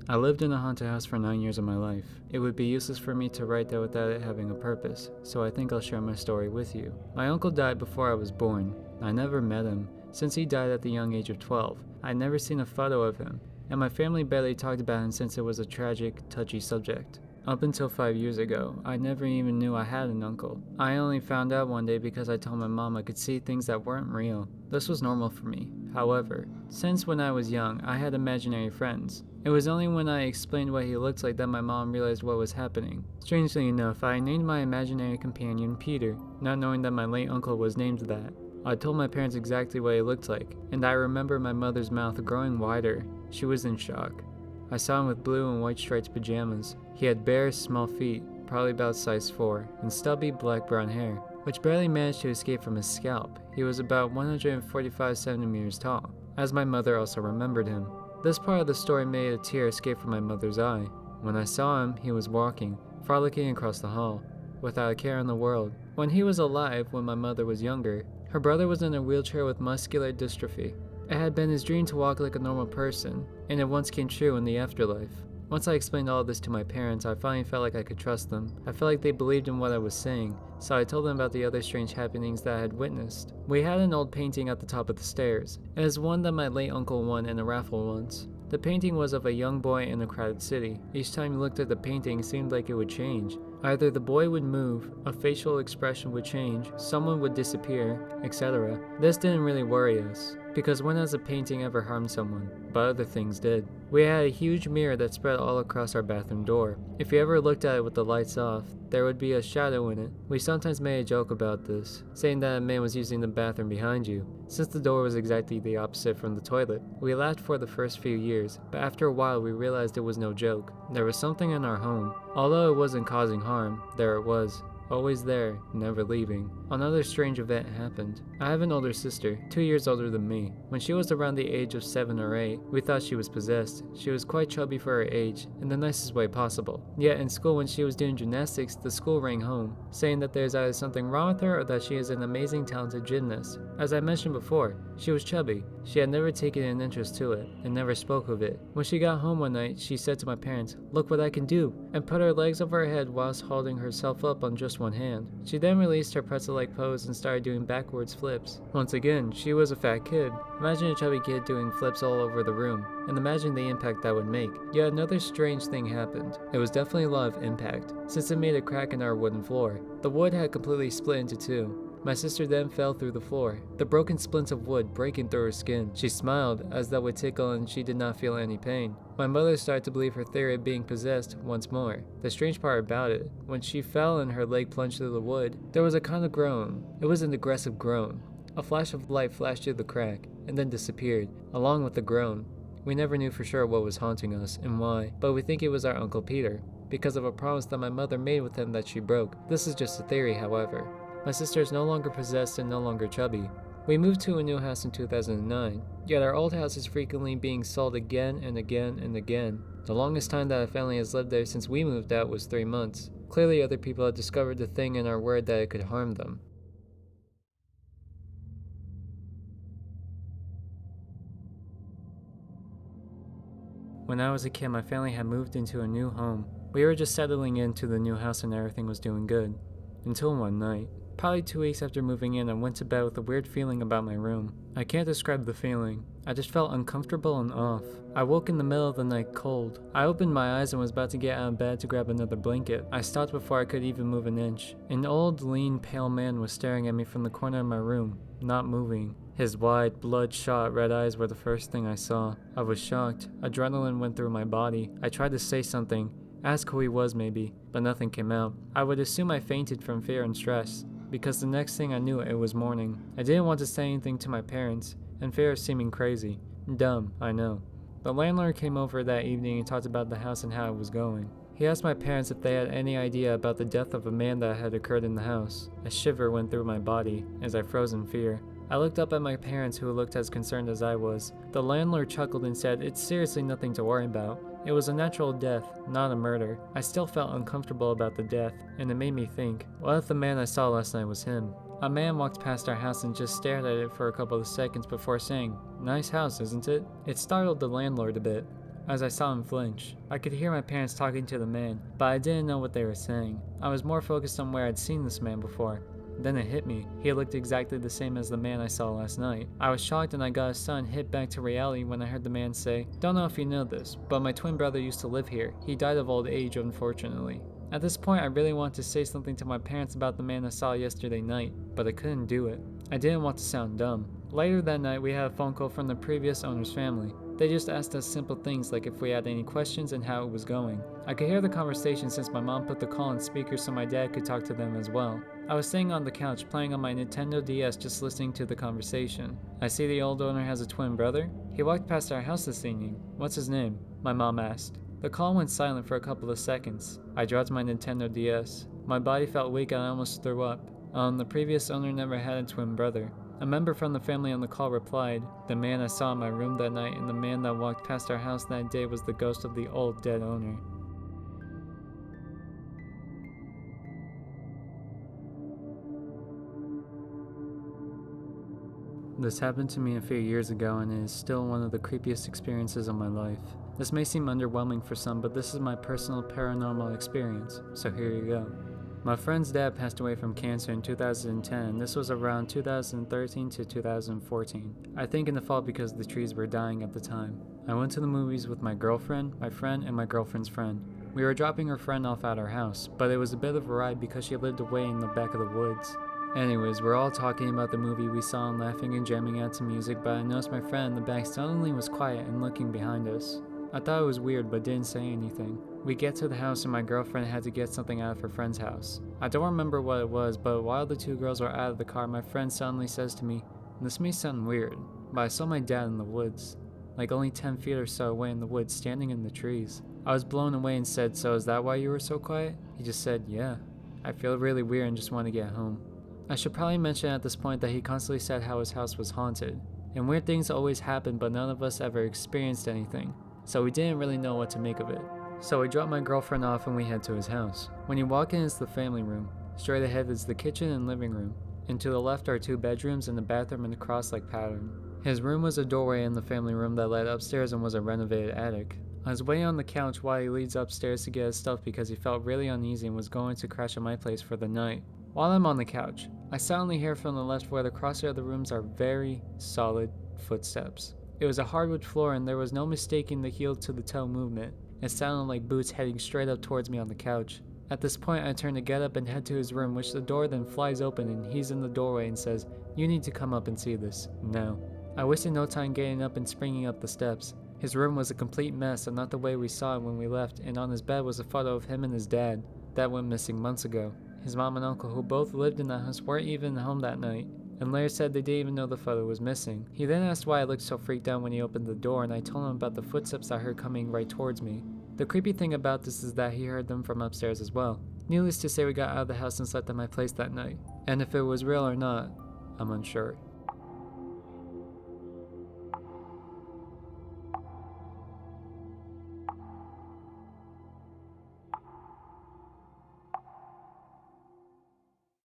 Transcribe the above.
I lived in a haunted house for 9 years of my life. It would be useless for me to write that without it having a purpose, so I think I'll share my story with you. My uncle died before I was born. I never met him. Since he died at the young age of 12, I'd never seen a photo of him, and my family barely talked about him since it was a tragic, touchy subject. Up until 5 years ago, I never even knew I had an uncle. I only found out one day because I told my mom I could see things that weren't real. This was normal for me. However, since when I was young, I had imaginary friends. It was only when I explained what he looked like that my mom realized what was happening. Strangely enough, I named my imaginary companion Peter, not knowing that my late uncle was named that. I told my parents exactly what he looked like, and I remember my mother's mouth growing wider. She was in shock. I saw him with blue and white striped pajamas. He had bare, small feet, probably about size 4, and stubby black-brown hair, which barely managed to escape from his scalp. He was about 145 centimeters tall, as my mother also remembered him. This part of the story made a tear escape from my mother's eye. When I saw him, he was walking, frolicking across the hall, without a care in the world. When he was alive, when my mother was younger, her brother was in a wheelchair with muscular dystrophy. It had been his dream to walk like a normal person, and it once came true in the afterlife. Once I explained all of this to my parents, I finally felt like I could trust them. I felt like they believed in what I was saying, so I told them about the other strange happenings that I had witnessed. We had an old painting at the top of the stairs. It is one that my late uncle won in a raffle once. The painting was of a young boy in a crowded city. Each time you looked at the painting, it seemed like it would change. Either the boy would move, a facial expression would change, someone would disappear, etc. This didn't really worry us, because when has a painting ever harmed someone? But other things did. We had a huge mirror that spread all across our bathroom door. If you ever looked at it with the lights off, there would be a shadow in it. We sometimes made a joke about this, saying that a man was using the bathroom behind you, since the door was exactly the opposite from the toilet. We laughed for the first few years, but after a while we realized it was no joke. There was something in our home. Although it wasn't causing harm, there it was. Always there, never leaving. Another strange event happened. I have an older sister, 2 years older than me. When she was around the age of 7 or 8, we thought she was possessed. She was quite chubby for her age, in the nicest way possible. Yet in school when she was doing gymnastics, the school rang home, saying that there's either something wrong with her or that she is an amazing talented gymnast. As I mentioned before, she was chubby. She had never taken an interest to it, and never spoke of it. When she got home one night, she said to my parents, "Look what I can do," and put her legs over her head whilst holding herself up on just one hand. She then released her pretzel-like pose and started doing backwards flips. Once again, she was a fat kid. Imagine a chubby kid doing flips all over the room, and imagine the impact that would make. Yet another strange thing happened. It was definitely a lot of impact, since it made a crack in our wooden floor. The wood had completely split into two. My sister then fell through the floor, the broken splints of wood breaking through her skin. She smiled, as that would tickle, and she did not feel any pain. My mother started to believe her theory of being possessed once more. The strange part about it, when she fell and her leg plunged through the wood, there was a kind of groan. It was an aggressive groan. A flash of light flashed through the crack, and then disappeared, along with the groan. We never knew for sure what was haunting us, and why, but we think it was our Uncle Peter, because of a promise that my mother made with him that she broke. This is just a theory, however. My sister is no longer possessed and no longer chubby. We moved to a new house in 2009, yet our old house is frequently being sold again and again and again. The longest time that a family has lived there since we moved out was 3 months. Clearly other people had discovered the thing and are worried that it could harm them. When I was a kid, my family had moved into a new home. We were just settling into the new house and everything was doing good. Until one night. Probably 2 weeks after moving in, I went to bed with a weird feeling about my room. I can't describe the feeling. I just felt uncomfortable and off. I woke in the middle of the night cold. I opened my eyes and was about to get out of bed to grab another blanket. I stopped before I could even move an inch. An old, lean, pale man was staring at me from the corner of my room, not moving. His wide, bloodshot red eyes were the first thing I saw. I was shocked. Adrenaline went through my body. I tried to say something, ask who he was maybe, but nothing came out. I would assume I fainted from fear and stress, because the next thing I knew it was morning. I didn't want to say anything to my parents, in fear of seeming crazy. Dumb, I know. The landlord came over that evening and talked about the house and how it was going. He asked my parents if they had any idea about the death of a man that had occurred in the house. A shiver went through my body as I froze in fear. I looked up at my parents, who looked as concerned as I was. The landlord chuckled and said, "It's seriously nothing to worry about. It was a natural death, not a murder." I still felt uncomfortable about the death, and it made me think, what if the man I saw last night was him? A man walked past our house and just stared at it for a couple of seconds before saying, "Nice house, isn't it?" It startled the landlord a bit. as I saw him flinch. I could hear my parents talking to the man, but I didn't know what they were saying. I was more focused on where I'd seen this man before. Then it hit me. He looked exactly the same as the man I saw last night. I was shocked and I got a sudden hit back to reality when I heard the man say, "Don't know if you know this, but my twin brother used to live here. He died of old age, unfortunately." At this point, I really wanted to say something to my parents about the man I saw yesterday night, but I couldn't do it. I didn't want to sound dumb. Later that night, we had a phone call from the previous owner's family. They just asked us simple things like if we had any questions and how it was going. I could hear the conversation since my mom put the call on speaker so my dad could talk to them as well. I was sitting on the couch playing on my Nintendo DS just listening to the conversation. I see the old owner has a twin brother. He walked past our house this evening. What's his name? My mom asked. The call went silent for a couple of seconds. I dropped my Nintendo DS. My body felt weak and I almost threw up. The previous owner never had a twin brother. A member from the family on the call replied, "The man I saw in my room that night and the man that walked past our house that day was the ghost of the old dead owner." This happened to me a few years ago and it is still one of the creepiest experiences of my life. This may seem underwhelming for some, but this is my personal paranormal experience, so here you go. My friend's dad passed away from cancer in 2010, and this was around 2013 to 2014. I think in the fall because the trees were dying at the time. I went to the movies with my girlfriend, my friend, and my girlfriend's friend. We were dropping her friend off at our house, but it was a bit of a ride because she lived away in the back of the woods. Anyways, we're all talking about the movie we saw and laughing and jamming out to music, but I noticed my friend in the back suddenly was quiet and looking behind us. I thought it was weird but didn't say anything. We get to the house and my girlfriend had to get something out of her friend's house. I don't remember what it was, but while the two girls were out of the car, my friend suddenly says to me, "This may sound weird, but I saw my dad in the woods. Like only 10 feet or so away in the woods, standing in the trees." I was blown away and said, "So is that why you were so quiet?" He just said, "Yeah. I feel really weird and just want to get home." I should probably mention at this point that he constantly said how his house was haunted. And weird things always happen, but none of us ever experienced anything. So we didn't really know what to make of it. So we dropped my girlfriend off and we head to his house. When you walk in, it's the family room. Straight ahead is the kitchen and living room. And to the left are 2 bedrooms and a bathroom in a cross-like pattern. His room was a doorway in the family room that led upstairs and was a renovated attic. I was waiting on the couch while he leads upstairs to get his stuff because he felt really uneasy and was going to crash at my place for the night. While I'm on the couch, I suddenly hear from the left where the crosshair of the rooms are very solid footsteps. It was a hardwood floor and there was no mistaking the heel to the toe movement. It sounded like boots heading straight up towards me on the couch. At this point I turn to get up and head to his room, which the door then flies open and he's in the doorway and says, "You need to come up and see this, now." I wasted no time getting up and springing up the steps. His room was a complete mess and not the way we saw it when we left, and on his bed was a photo of him and his dad. That went missing months ago. His mom and uncle, who both lived in that house, weren't even home that night, and later said they didn't even know the photo was missing. He then asked why I looked so freaked out when he opened the door, and I told him about the footsteps I heard coming right towards me. The creepy thing about this is that he heard them from upstairs as well. Needless to say, we got out of the house and slept at my place that night, and if it was real or not, I'm unsure.